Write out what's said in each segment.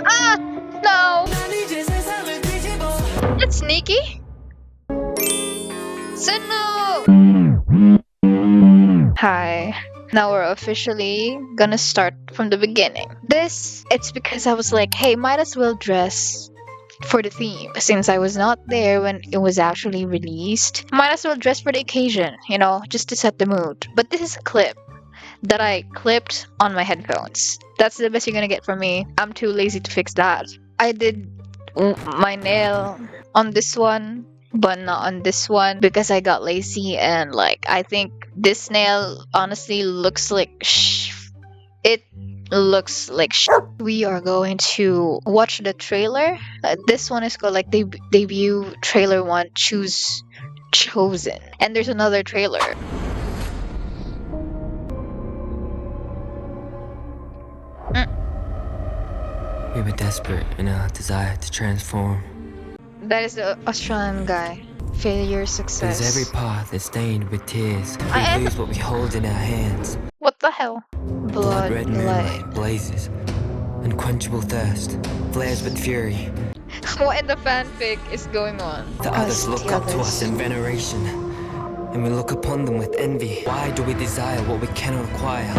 Ah! No! That's sneaky. Sunu! Hi. Now we're officially gonna start from the beginning. It's because I was like, hey, might as well dress for the theme since I was not there when it was actually released. Might as well dress for the occasion, just to set the mood. But this is a clip that I clipped on my headphones. That's the best you're gonna get from me. I'm too lazy to fix that. I did my nail on this one, but not on this one because I got lazy and I think this nail honestly looks like it looks like We are going to watch the trailer. This one is called debut trailer 1 choose chosen, and there's another trailer. We were desperate in our desire to transform. That is the Australian guy. Failure, But success. as every path is stained with tears, we I am- lose what we hold in our hands. What the hell? Blood red moonlight blazes. Unquenchable thirst flares with fury. What in the fanfic is going on? The others look up to us in veneration, and we look upon them with envy. Why do we desire what we cannot acquire?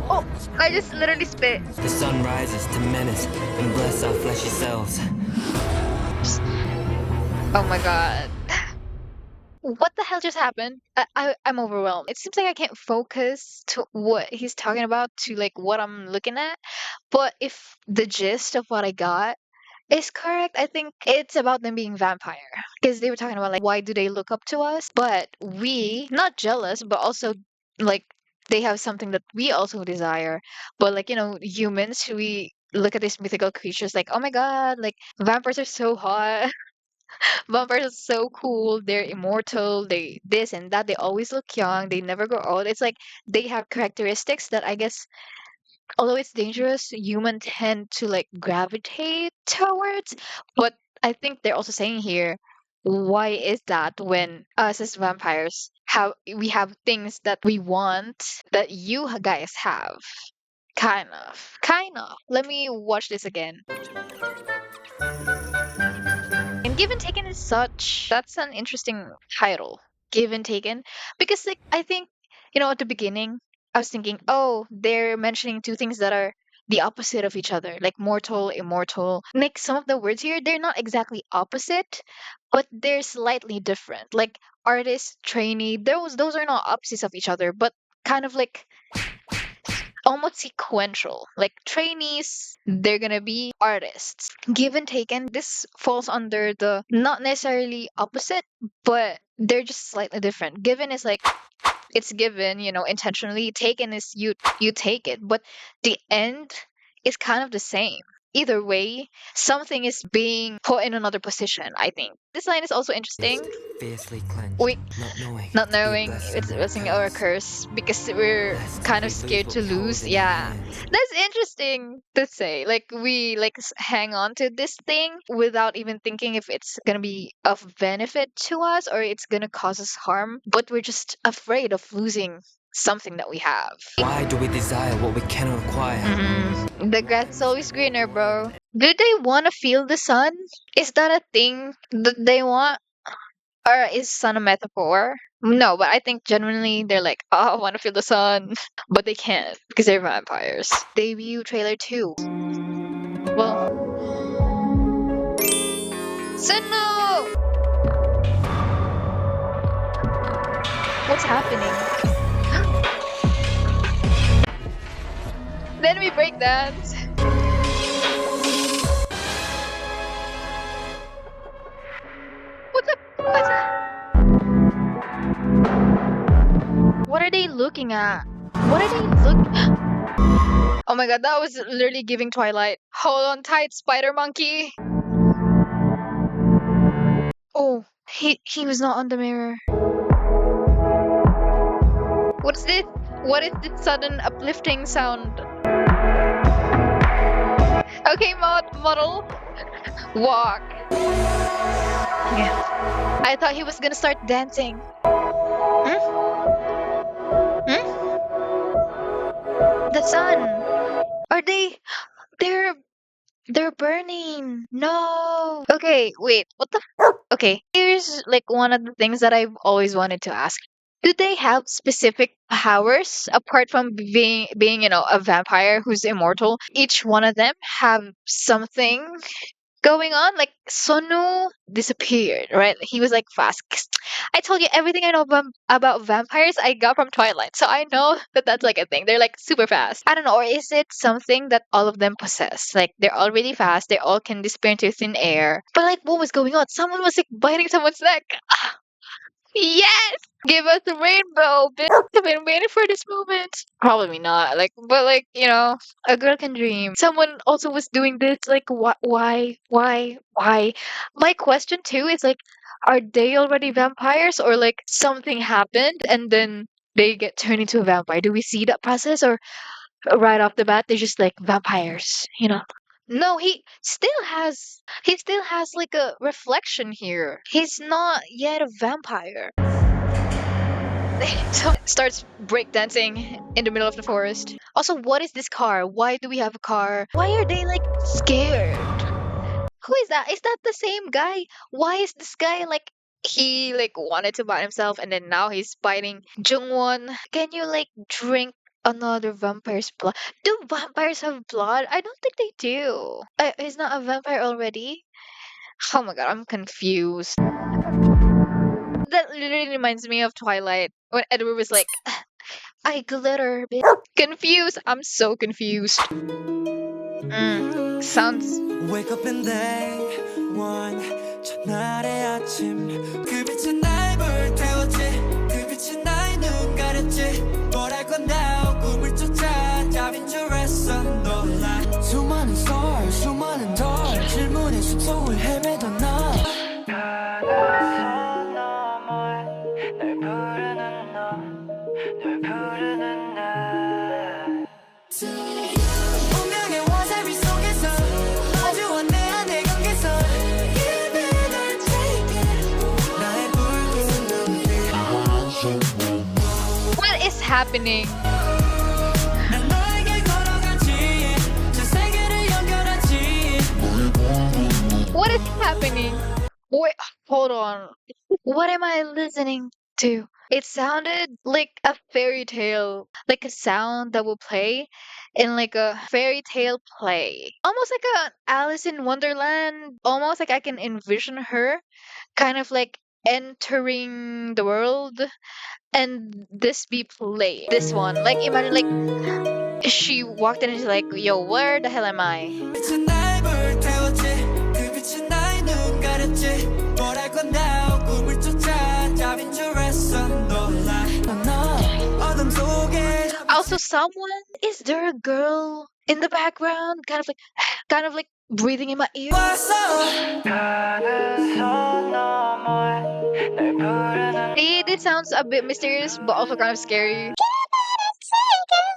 Oh, I just literally spit. The sun rises to menace and bless our fleshy selves. Oh my god. What the hell just happened? I'm overwhelmed. It seems like I can't focus to what he's talking about to what I'm looking at. But if the gist of what I got is correct, I think it's about them being vampire. Because they were talking about why do they look up to us? But we, not jealous, but also like they have something that we also desire. But humans, we look at these mythical creatures like, oh my god, vampires are so hot. Vampires are so cool. They're immortal. They this and that. They always look young. They never grow old. It's like they have characteristics that I guess, although it's dangerous, humans tend to gravitate towards. But I think they're also saying here, why is that when us as vampires have things that we want that you guys have? Kind of. Kind of. Let me watch this again. And Given-Taken is that's an interesting title. Given-Taken. Because I think, at the beginning, I was thinking, oh, they're mentioning two things that are the opposite of each other, like mortal, immortal. Some of the words here, they're not exactly opposite, but they're slightly different. Like artist, trainee, those are not opposites of each other, but kind of almost sequential. Like trainees, they're gonna be artists. Given-Taken, this falls under the not necessarily opposite, but they're just slightly different. Given is it's given, intentionally. Taken is you take it, but the end is kind of the same. Either way, something is being put in another position, I think. This line is also interesting. Fiercely clenched, Wait, not not knowing it's a blessing or a curse because we're kind of scared to lose. Yeah, that's interesting to say. We hang on to this thing without even thinking if it's gonna be of benefit to us or it's gonna cause us harm, but we're just afraid of losing something that we have. Why do we desire what we cannot acquire? The grass is always greener, bro. Do they want to feel the sun? Is that a thing that they want? Or is sun a metaphor? No, but I think genuinely they're like, oh, I want to feel the sun. But they can't because they're vampires. Debut trailer 2. Well. Sunu! What's happening? Then we break dance. What the? What are they looking at? What are they Oh my god, that was literally giving Twilight. Hold on tight, spider monkey. Oh, he was not on the mirror. What's this? What is this sudden uplifting sound? Okay, model. Walk. Yeah. I thought he was gonna start dancing. Hmm? Hmm? The sun. They're They're burning. No. Okay, wait. What the? Okay, here's like one of the things that I've always wanted to ask. Do they have specific powers apart from being a vampire who's immortal? Each one of them have something going on. Like Sonu disappeared, right? He was like fast. I told you everything I know about vampires I got from Twilight, so I know that that's like a thing. They're like super fast. I don't know, or is it something that all of them possess? Like they're all really fast. They all can disappear into thin air. But like, what was going on? Someone was like biting someone's neck. Yes! Give us a rainbow, bitch. I've been waiting for this moment. Probably not. Like, but like, a girl can dream. Someone also was doing this. Like, why? My question too is like, are they already vampires or like something happened and then they get turned into a vampire? Do we see that process or right off the bat they're just like vampires? No, he still has like a reflection here. He's not yet a vampire. So starts breakdancing in the middle of the forest. Also, what is this car? Why do we have a car? Why are they like scared? Who is that? Is that the same guy? Why is this guy like he like wanted to bite himself and then now he's biting Jungwon? Can you like drink another vampire's blood? Do vampires have blood? I don't think they do. He's not a vampire already? Oh my god, I'm confused. That literally reminds me of Twilight when Edward was like, I glitter, bitch. Confused. I'm so confused. Sounds. Wake up in day one 첫날의 아침 그 빛은 날 불태웠지 그 빛이 나의 눈 가렸지 뭘 할 건데 꿈을 쫓아 답인 줄 알았어 놀라 수많은 썰 수많은 덜 질문의 숲속을 헤매던 나 바다서 너머에 널 부르는 널 부르는 날 운명의 와사비 속에서 아주 원대한 내 경계선 Give it or take it 나의 붉은 눈빛 What is happening? 난 너에게 걸어가지 저 세계를 연결하지 What is happening? Wait, hold on. What am I listening to? It sounded like a fairy tale, like a sound that will play in like a fairy tale play. Almost like a Alice in Wonderland. Almost like I can envision her kind of like entering the world and this be played. This one. Like imagine like she walked in and she's like, yo, where the hell am I? 빛은 날 불태웠지 그 빛은 나의 눈 가렸지 뭘 할 건데 꿈을 쫓아 답인 줄 알았어 놀라 너 어둠 속에 Also, is there a girl in the background? Kind of like breathing in my ear. 왔어 바다서 너머에 널 부르는 See, this sounds a bit mysterious, but also kind of scary.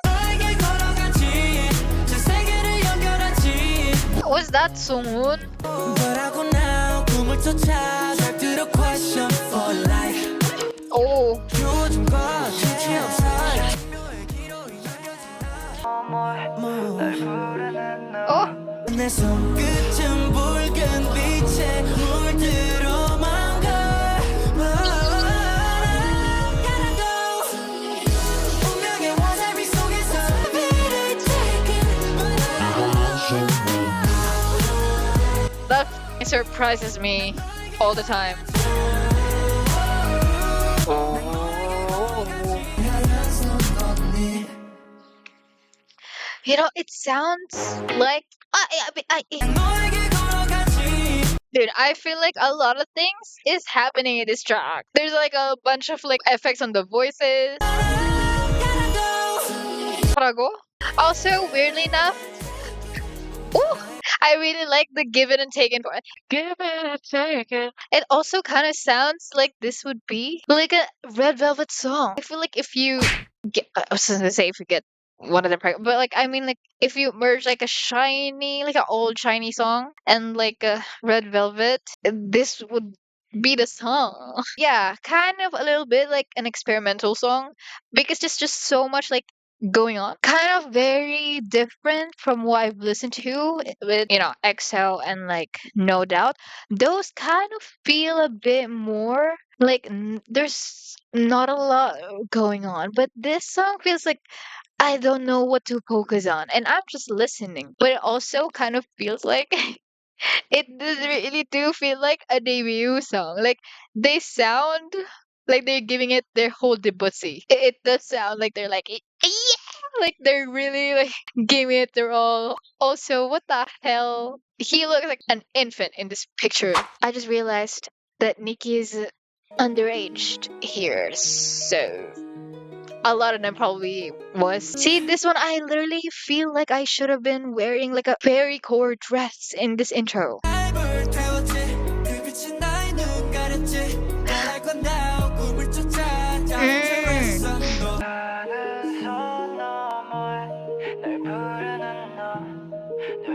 너에게 걸어가지 저 세계를 연결하지 Was that Sungwoon? 뭐라고 나 꿈을 쫓아 잘 들어 question for life Oh, 요즘과 정체없 사이 중요의 기록이 날 부르는 oh. 내 손끝은 붉은 빛에 물들어만 가 Gotta go 운명의 와사비 속에서 비를 That surprises me all the time. It sounds like 너에게 걸어가지 dude, I feel like a lot of things is happening in this track. There's like a bunch of like effects on the voices. Gotta go Parago. Also, weirdly enough, ooh, I really like the give it and take it part. Give it and take it. It also kind of sounds like this would be like a Red Velvet song. I feel like if you get, I was gonna say if you get one of them pregnant, but like I mean like if you merge like a shiny, like an old shiny song and like a Red Velvet, this would be the song. Yeah, kind of a little bit like an experimental song because there's just so much like going on. Kind of very different from what I've listened to with, Excel and like No Doubt. Those kind of feel a bit more like there's not a lot going on, but this song feels like I don't know what to focus on, and I'm just listening. But it also kind of feels like it does really do feel like a debut song. Like they sound like they're giving it their whole debussy. It does sound like they're like yeah, like they're really like giving it their all. Also, what the hell? He looks like an infant in this picture. I just realized that Nikki is underaged here, so a lot of them probably was. See, this one, I literally feel like I should have been wearing like a fairy core dress in this intro. 날 태웠지 그 빛이 나의 눈 가렸지 말할 건 now 꿈을 쫓아 자유로웠어 너 하늘 선 너머에 널 부르는 널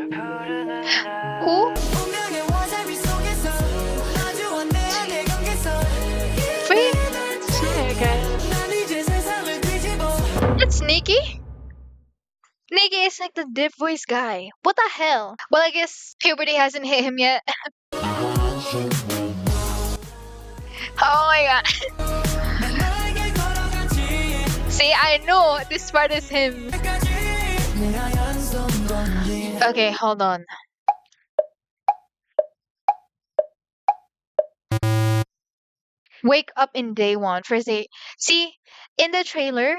부르는 나 Who? 운명의 와사비 속에서 아주 원대한 내 경계선 Wait, 난 이제 세상을 뒤집어 that's Nikki? Nikki is like the deep voice guy. What the hell? Well, I guess puberty hasn't hit him yet. Oh my god. 난 너에게 걸어가지 See, I know this part is him. 끝까지 내 하얀 손 건지 Okay, hold on. Wake up in day one. First day. See, in the trailer,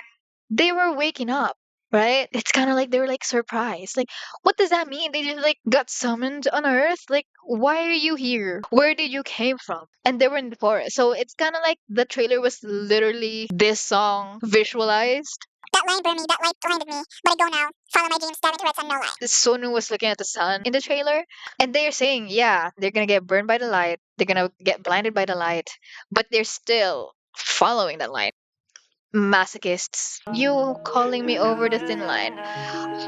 they were waking up, right? It's kind of like they were like surprised. Like, what does that mean? They just like got summoned on Earth? Like, why are you here? Where did you came from? And they were in the forest. So it's kind of like the trailer was literally this song visualized. That line burned me, that light blinded me. But I go now. Follow my dreams, dive into red sun, no light. Sonu was looking at the sun in the trailer, and they're saying, yeah, they're gonna get burned by the light, they're gonna get blinded by the light, but they're still following the light. Masochists. You calling me over the thin line.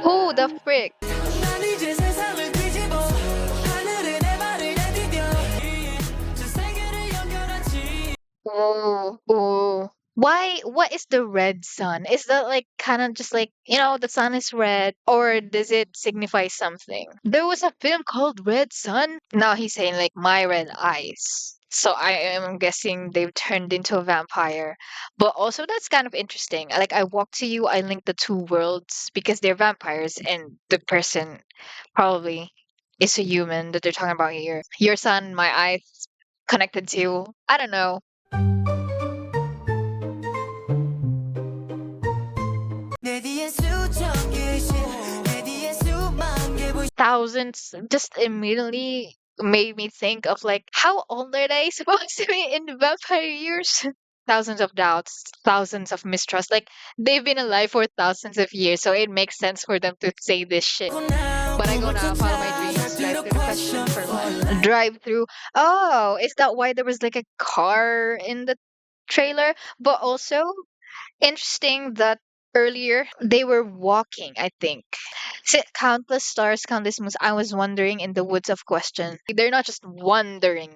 Who the frick? 난 이제 세상을 뒤집어 하늘에 내 발을 내디뎌 저 세계를 연결하지 Oh, oh. Why? What is the red sun? Is that like kind of just like, the sun is red, or does it signify something? There was a film called Red Sun. Now he's saying like my red eyes. So I am guessing they've turned into a vampire. But also that's kind of interesting. Like I walk to you, I link the two worlds because they're vampires and the person probably is a human that they're talking about here. Your sun, my eyes connected to, I don't know. 내 뒤엔 수천 귀신 내 뒤엔 수만 개 불 Thousands just immediately made me think of like how old are they supposed to be in vampire years? Thousands of doubts, thousands of mistrust. Like they've been alive for thousands of years, so it makes sense for them to say this shit. But I go now, follow my dreams, drive through the question for one. Drive through. Oh, is that why there was like a car in the trailer? But also interesting that earlier they were walking, I think. Countless stars, countless moons. I was wandering in the woods of question. They're not just wandering,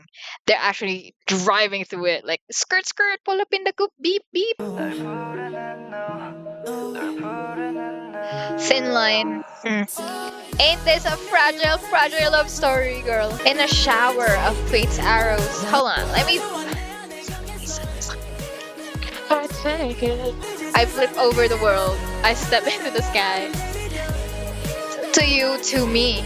they're actually driving through it. Like, skirt, skirt, pull up in the coop, beep, beep. Thin line. Ain't this a fragile, fragile love story, girl? In a shower of fate's arrows. Hold on, let me. I flip over the world. I step into the sky. To you, to me.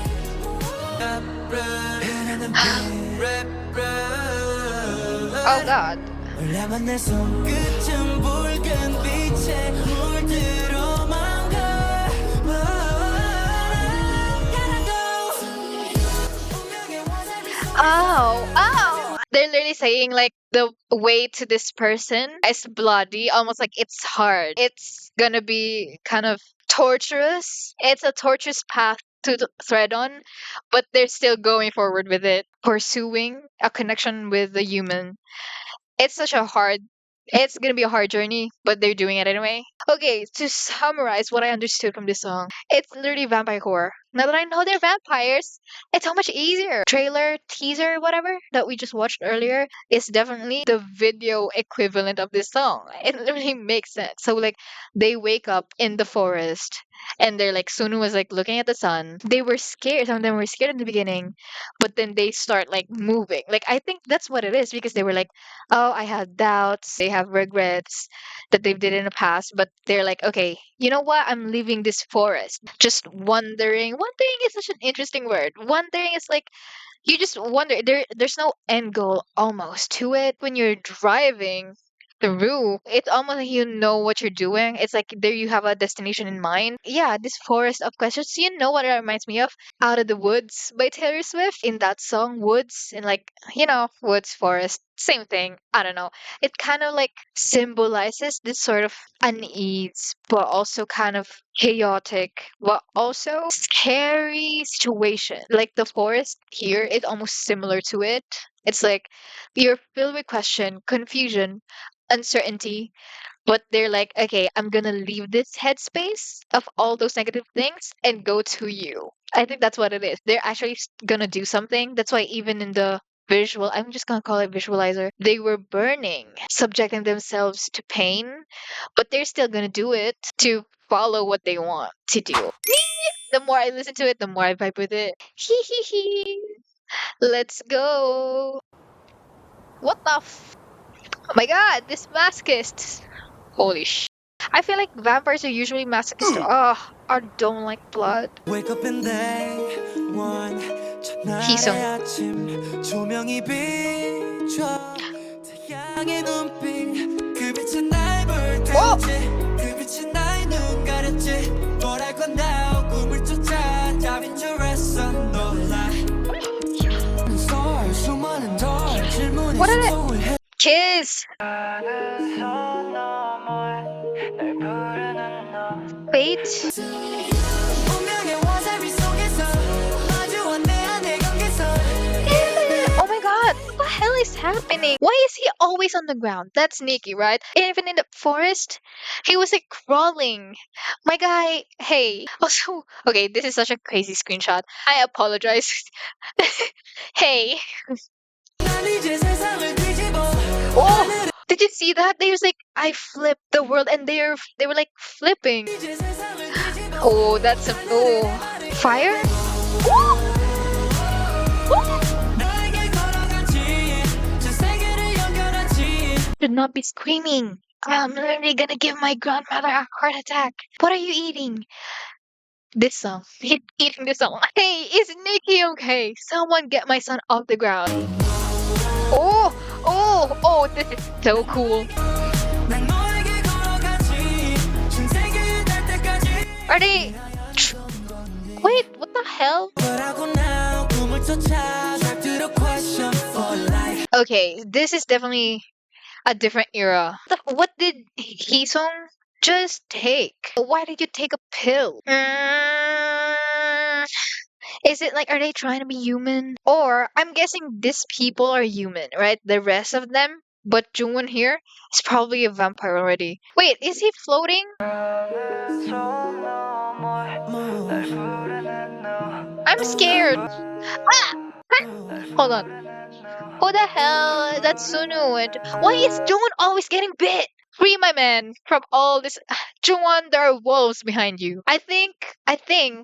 Oh God. 올라만 내 손끝은 붉은 빛에 물들어만 가 Oh, oh. They're literally saying like the way to this person is bloody, almost like it's hard. It's gonna be kind of torturous. It's a torturous path to thread on, but they're still going forward with it, pursuing a connection with the human. It's such a hard. It's gonna be a hard journey, but they're doing it anyway. Okay, to summarize what I understood from this song, it's literally vampire core. now that I know they're vampires, it's so much easier. Trailer, teaser, whatever that we just watched earlier is definitely the video equivalent of this song. It literally makes sense. So like they wake up in the forest and they're like Sunu was like looking at the sun. They were scared. Some of them were scared in the beginning, but then they start like moving. Like I think that's what it is because they were like, oh, I had doubts. They have regrets that they did in the past, but they're like, okay, you know what? I'm leaving this forest. Just wondering. Wondering is such an interesting word. Wondering is like you just wonder. There's no end goal almost to it. When you're driving through, it's almost like you know what you're doing. It's like there you have a destination in mind. Yeah, this forest of questions. You know what it reminds me of? Out of the Woods by Taylor Swift. In that song, Woods, and like, woods, forest, same thing. I don't know. It kind of like symbolizes this sort of unease, but also kind of chaotic, but also scary situation. Like the forest here is almost similar to it. It's like you're filled with question, confusion, uncertainty, but they're like, okay, I'm gonna leave this headspace of all those negative things and go to you. I think that's what it is. They're actually gonna do something. That's why even in the visual, I'm just gonna call it visualizer, they were burning, subjecting themselves to pain, but they're still gonna do it to follow what they want to do. The more I listen to it, the more I vibe with it. Hee hee hee. Let's go. What the Oh my god, this masochist. Holy sh. I feel like vampires are usually masochist. Oh, I don't like blood. Wake up in day one 첫날의 Hisung. 아침 조명이 비춰 태양의 눈빛 그 빛은 날 Oh! 불태우지 그 빛은 나의 눈 가렸지 뭐랄 건 now 꿈을 쫓아 답인 줄 알았어 놀라 수많은 덜 질문이 What is it? 숨통을 해 Kiss! Fate? 운명의 와사비 속에서 마주한 내 안의 경계선 Oh my god, what the hell is happening? Why is he always on the ground? That's sneaky, right? Even in the forest, he was like crawling. My guy, hey. Also, okay, this is such a crazy screenshot. I apologize. Hey. 난 이제 세상을 뒤집어 Oh, did you see that? They was like, I flipped the world, and they were like flipping. 이제 세상을 뒤집어 Oh, that's some fire. 나에게 걸어갔지 저 세계를 연결하지 Should not be screaming. I'm literally gonna give my grandmother a heart attack. What are you eating? This song. Eating this song. Hey, is Nikki okay? Someone get my son off the ground. Oh, this is so cool. 난 너에게 걸어가지 전 세계에 닿을 때까지 Are they? Wait, what the hell? 뭐라고 now 꿈을 쫓아 잘 들어 question for life Okay, this is definitely a different era. What did Heesung just take? Why did you take a pill? Is it like, are they trying to be human? Or, I'm guessing these people are human, right? The rest of them? But Jungwon here is probably a vampire already. Wait, is he floating? I'm scared. Ah! Hold on. Who the hell? That's Sunu. And why is Jungwon always getting bit? Free my man from all this. Jungwon, there are wolves behind you. I think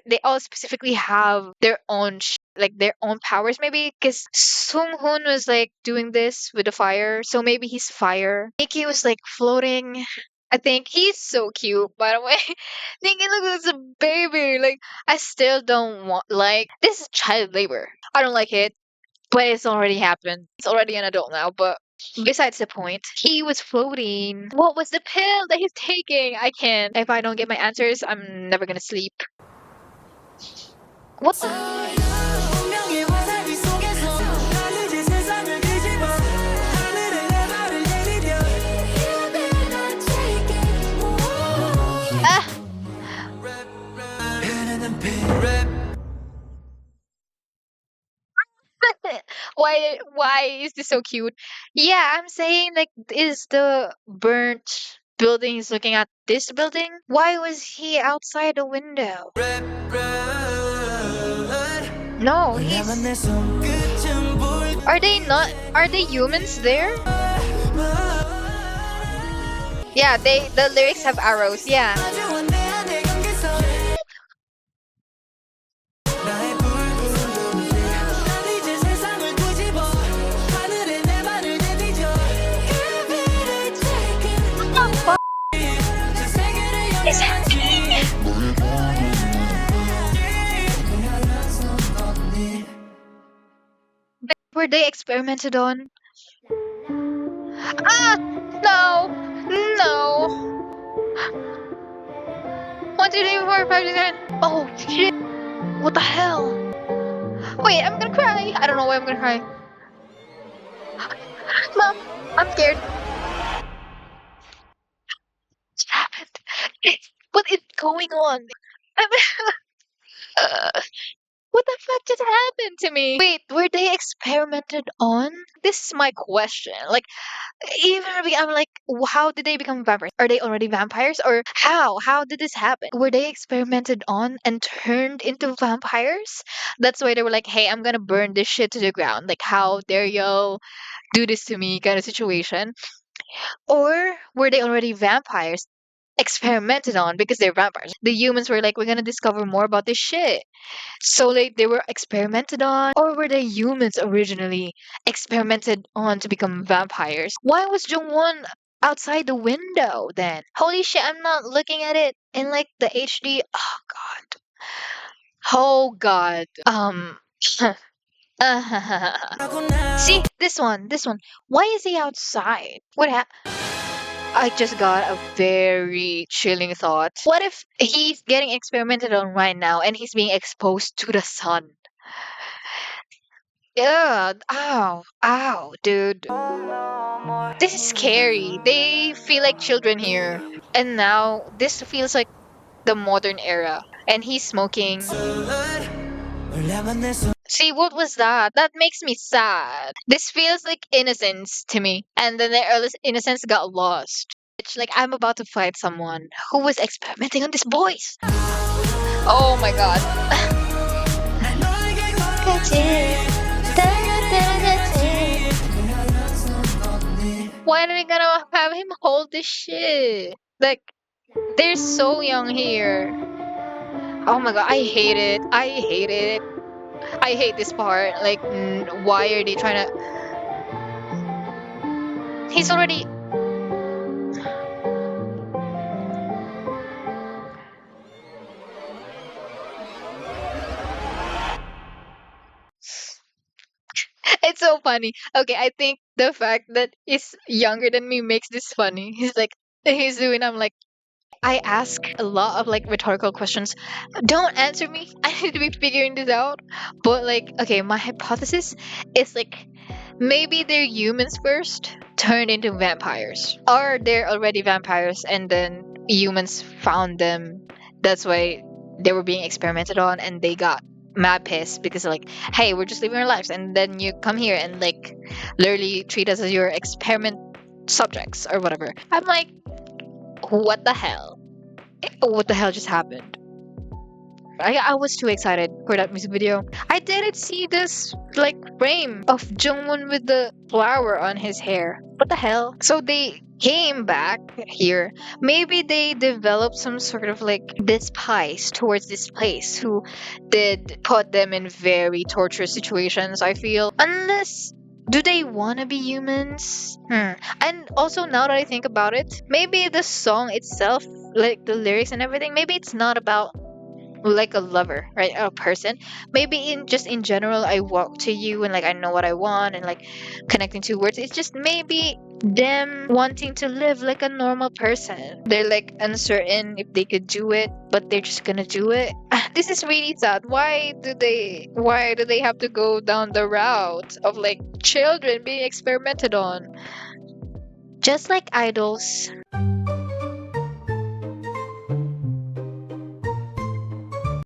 they all specifically have their own like their own powers maybe because Sung Hoon was like doing this with the fire, so maybe he's fire. Nikki was like floating. I think he's so cute, by the way. Nikki looks like a baby. Like I still don't want like this is child labor. I don't like it. But it's already happened. He's already an adult now, but besides the point, he was floating. What was the pill that he's taking? I can't. If I don't get my answers, I'm never gonna sleep. What the? 운명의 와사비 속에서 난 이제 세상을 뒤집어 하늘에 내 발을 내디뎌 Ah! 흐르는 피 Why is this so cute? Yeah, I'm saying like is the burnt building is looking at this building? Why was he outside the window? No, he's. Are they not? Are they humans there? Yeah, they. The lyrics have arrows. Yeah. What the fuck is happening? Were they experimented on? Ah! No! No! 1, 2, 3, 4, 5, 6, 7. Oh shit! What the hell? Wait, I'm gonna cry. I don't know why I'm gonna cry. Mom, I'm scared. What happened? What is going on? I'm, what the fuck just happened to me? Wait, were they experimented on? This is my question. Like, even I'm like, how did they become vampires? Are they already vampires? Or how? How did this happen? Were they experimented on and turned into vampires? That's why they were like, hey, I'm gonna burn this shit to the ground. Like, how dare y'all do this to me kind of situation? Or were they already vampires? Experimented on because they're vampires. The humans were like, we're gonna discover more about this shit. So like they were experimented on, or were they humans originally experimented on to become vampires? Why was Jungwon outside the window then? Holy shit, I'm not looking at it in like the HD. Oh god. Oh god. See this one. Why is he outside? I just got a very chilling thought. What if he's getting experimented on right now and he's being exposed to the sun? Yeah, ow, dude. This is scary. They feel like children here. And now this feels like the modern era. And he's smoking. See, what was that? That makes me sad. This feels like innocence to me. And then the early innocence got lost. It's like I'm about to fight someone who was experimenting on these boys. Oh my god. Why are we gonna have him hold this shit? Like, they're so young here. Oh my god, I hate it. I hate it. I hate this part. Like, why are they trying to. He's already. It's so funny. Okay, I think the fact that he's younger than me makes this funny. He's like, he's doing, I'm like, I ask a lot of like rhetorical questions. Don't answer me. I need to be figuring this out. But like, okay, my hypothesis is like maybe they're humans first, turned into vampires. Or they're already vampires and then humans found them. That's why they were being experimented on and they got mad pissed because like, hey, we're just living our lives and then you come here and like literally treat us as your experiment subjects or whatever. I'm like, what the hell? What the hell just happened? I was too excited for that music video. I didn't see this like frame of Jungwon with the flower on his hair. What the hell? So they came back here. Maybe they developed some sort of like despise towards this place who did put them in very torturous situations, I feel. Unless do they want to be humans? And also, now that I think about it, maybe the song itself, like the lyrics and everything, maybe it's not about like a lover, right? A person. Maybe in general, I walk to you and like I know what I want and like connecting to words. It's just maybe them wanting to live like a normal person. They're like uncertain if they could do it, but they're just gonna do it. This is really sad. Why do they have to go down the route of like children being experimented on? Just like idols,